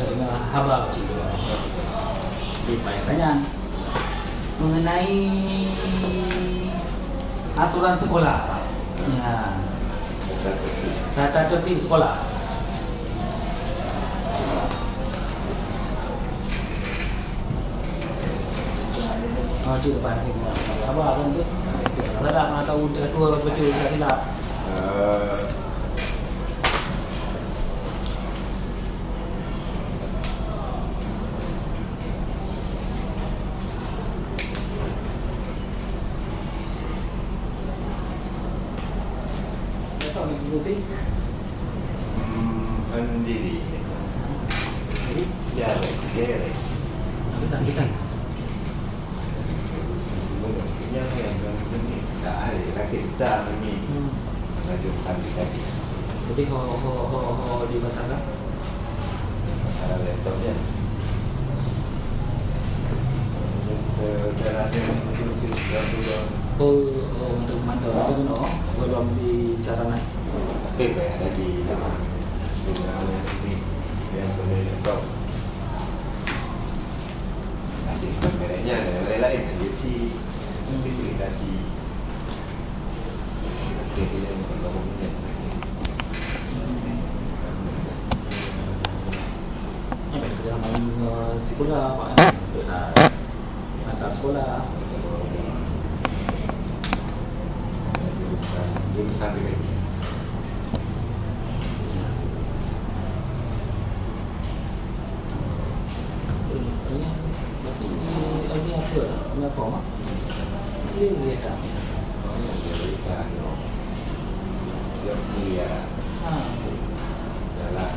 dengan haba kecil banyak mengenai aturan sekolah. Ya. Tata tertib sekolah. Cik depan ni apa kan tu? Salah atau dua baca tak silap. Mandiri. Ya, kere. Tak bisa. Yang ini tak ada lagi dah ini. Ada sampai tadi. Jadi ho di masalah. Masalah laptopnya. Untuk memantau itu no, belum bicara naik. Tapi banyak lagi ini yang boleh laptop. Nanti kameranya ada lain agensi, aplikasi. Oke, kita ngomongnya. Apa yang kerja main sekolah, Pak? Antar sekolah. Jurusan lagi. Ini apa? Ini apa mak? Ini dia tak? Dia berita no. Dia kuliah. Jalan.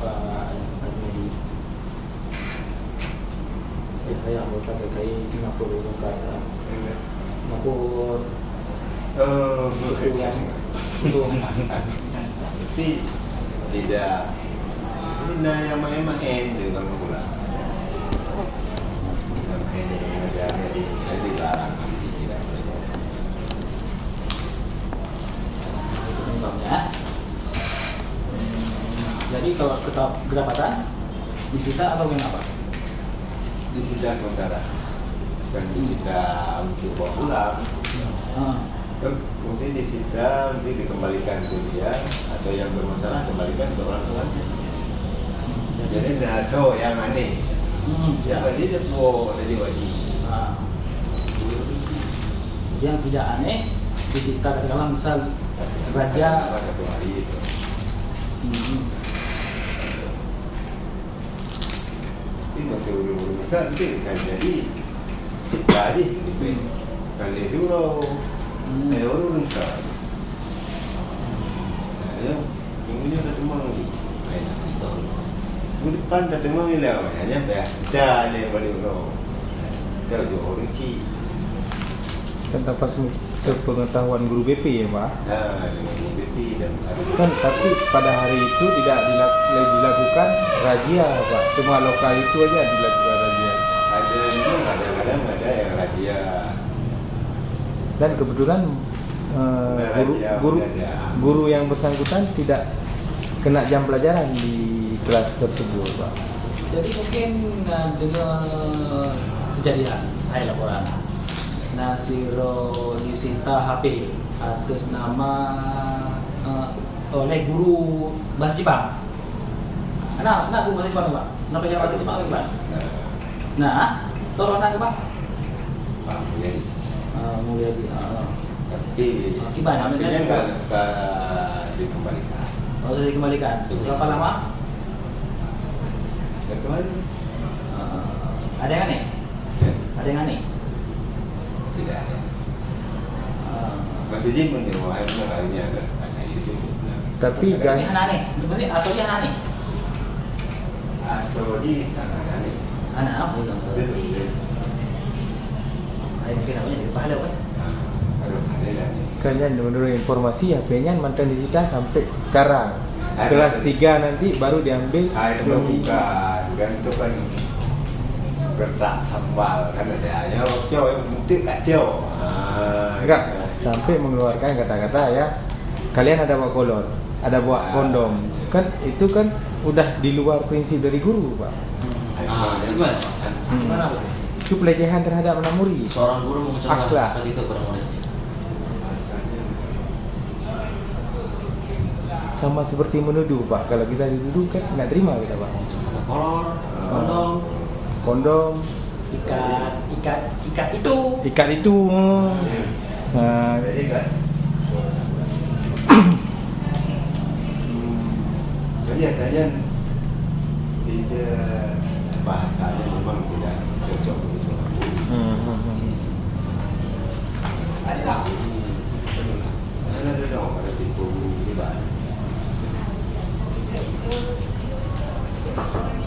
Pak Admedi. Saya mau cakap kai Singapura bukan Singapura. Yang tapi tidak. Ini yang main-main dengan bola. Main dengan negara di larang. Itu penyebabnya. Jadi kalau kedapatan disita atau kenapa? Disita sementara, bukan disita untuk bawa pulang. Mungkin disita untuk dikembalikan ke dia atau yang bermasalah kembalikan ke orang tuanya. Jadi ada yang aneh. Siapa dia bawa dari wajib. Yang tidak aneh disita katakanlah misal raja satu hari itu. Ini masih urus besar nanti bisa jadi sita aja kali dulu urus besar ya minggunya dah temang lagi minggu depan dah temang ni lah hanya dah ada yang balik urus dah juga orang cik kan tanpa sepengetahuan guru BP ya Pak? Dengan guru BP dan kan tapi pada hari itu tidak dilakukan razia Pak, cuma lokal itu aja dilakukan razia. Ada memang kadang-kadang ada yang razia dan kebetulan guru yang bersangkutan tidak kena jam pelajaran di kelas tersebut Pak. Jadi mungkin dengan kejadian saya laporan Nasiro disita HP atas nama oleh guru bahasa Jepang. Kenapa guru bahasa Jepang Pak? Kenapa dia bahasa Jepang Pak? Nah, soal anak Pak? Pak Mulyadi. Mulyadi. Tapi gimana? Tapi enggak dikembalikan. Oh, sudah dikembalikan. Berapa lama? Satu hari. Ada yang aneh? Ada yang aneh? Tidak ada. Masih jimun nih, wah itu kalinya ada itu. Tapi Ini aneh. Maksudnya asalnya aneh. Asodi sangat aneh. Anak apa? Mungkin namanya di pahala kan? Kalian menurut informasi HP-nya mantan disita sampai sekarang. Kelas 3 nanti baru diambil. Itu bukan itu kan gertak sambal kan ada ya coy mungkin kacau. Enggak sampai mengeluarkan kata-kata ya kalian ada bawa kolor, ada bawa kondom, kan itu kan udah di luar prinsip dari guru, Pak. Itu gimana? Gimana? Itu pelecehan terhadap anak murid. Seorang guru mengucapkan Akhlak. seperti itu kepada muridnya. Sama seperti menuduh, Pak. Kalau kita dituduh kan nggak terima kita, Pak. Pakai kolor, kondom. Kondom, Ikat itu. ikat itu. Nah, Jadi kan. Jadi katanya tidak bahasanya memang tidak cocok untuk seorang guru. Ada dong ada tipu tiba.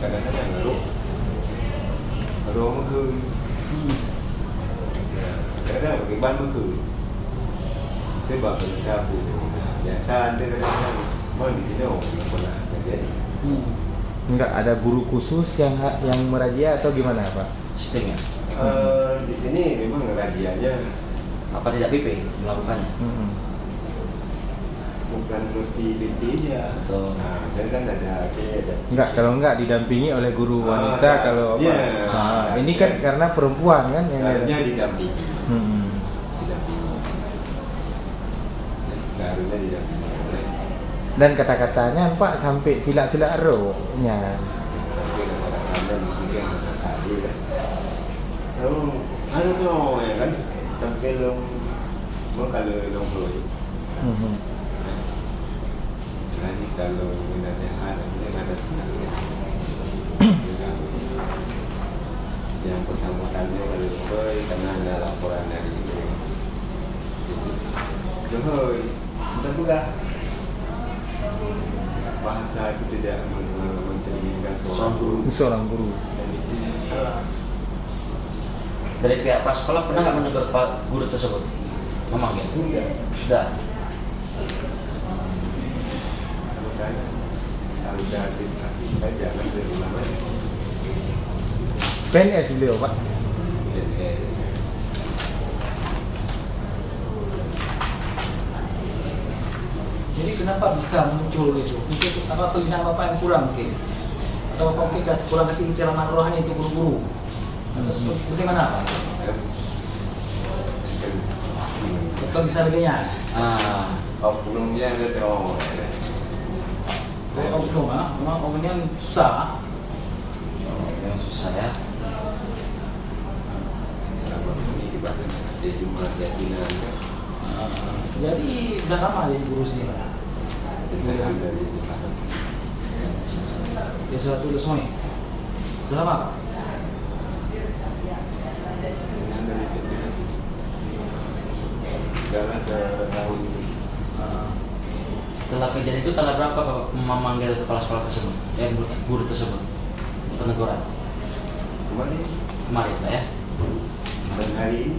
Kadang-kadang lalu มื่อคืนkadang bagaimana มื่อคืนsebab sabu biasa ada kadang-kadang mohon di sini orang pernah terjadi. enggak ada guru khusus yang merazia atau gimana, Pak? Sistemnya. Di sini memang rajianya Apa tidak BP melakukannya? bukan mesti BP aja. Betul. Nah, saya kan ada Enggak, kalau enggak didampingi oleh guru wanita kalau apa? seharusnya. Ini kan karena perempuan kan yang Seharusnya didampingi. Hmm. Didampingi. Seharusnya didampingi oleh Dan kata-katanya Pak sampai tilak-tilak rohnya. tapi kadang-kadang mungkin yang tadi kan. Lalu ada tuh orang yang kan sampai kalau peloi. Lagi kalau nasihat mungkin ada sebenarnya. Yang bersangkutannya kalau peloi karena ada laporan dari Johoi, betul bukan? Bahasa itu tidak mencerminkan seorang guru. Seorang guru. Dan itu salah. Dari pihak prasekolah pernah nggak menegur Pak guru tersebut? Memanggil? Sudah. Makanya kalau udah dikasih kita jangan berulang lagi. PNS beliau, Pak. Jadi kenapa bisa muncul itu? Mungkin apa pembinaan bapak yang kurang mungkin? Atau bapak mungkin kurang kasih ceramah rohani untuk guru-guru? Atau bagaimana Pak? Bapak bisa leganya? Oknumnya ada dong. Oknum, memang oknumnya susah. Yang susah ya. Ini dibahas di jumlah keyakinan. Jadi udah lama jadi guru sini Pak. Dengan dari sifat. Ya sudah tulis semua. Udah lama Pak. Dengan dari sifat. Dalam setahun. Setelah kejadian itu tanggal berapa Bapak memanggil kepala sekolah tersebut? Guru tersebut? Peneguran? Kemarin Pak ya? Dan hari ini.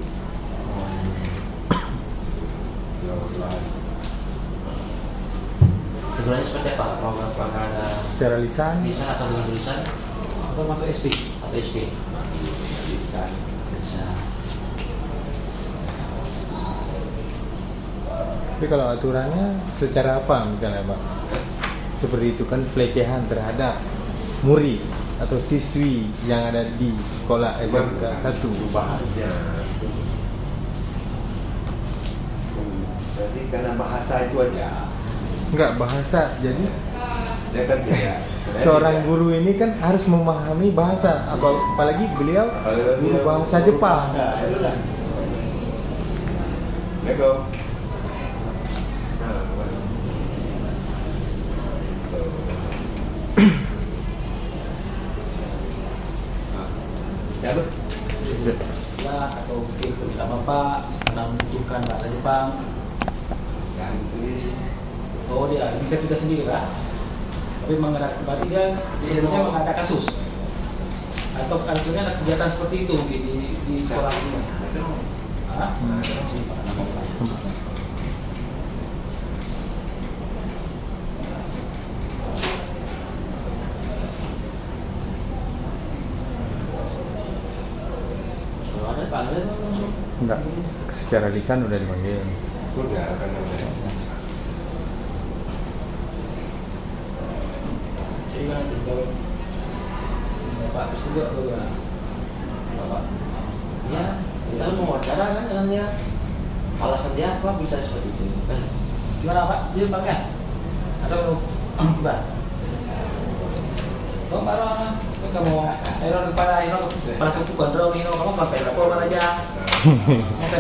Tegurannya seperti apa? Apakah ada Secara lisan. lisan atau dengan tulisan? Atau masuk SP? Atau SP? Bisa. Bisa. Tapi kalau aturannya secara apa misalnya, Pak? Seperti itu kan pelecehan terhadap murid atau siswi yang ada di sekolah SMK 1. Bahasanya. Jadi karena bahasa itu aja. Enggak bahasa. Jadi Dia kan tidak. seorang guru ini kan harus memahami bahasa, apalagi beliau guru bahasa Jepang. Itulah. Lego. Ya, betul. Ya, atau mungkin permintaan bapak karena membutuhkan bahasa Jepang. Yang sendiri. Oh dia bisa kita sendiri Pak. Tapi berarti dia sebenarnya mengada kasus. Atau akhirnya ada kegiatan seperti itu mungkin di sekolah ini. Hah? Sini Pak. Kalau ada panggil langsung. Enggak, secara lisan udah dipanggil. Udah kan udah. Jadi kan itu jawab bapak tersebut bagaimana? Bapak, Ya, kita mau wawancara kan dengan dia. Alasan dia apa bisa seperti itu? gimana Pak? Dia pakai atau belum? Coba. Kau baru kamu error para tuku kontrol ini kamu pakai berapa aja? Oke,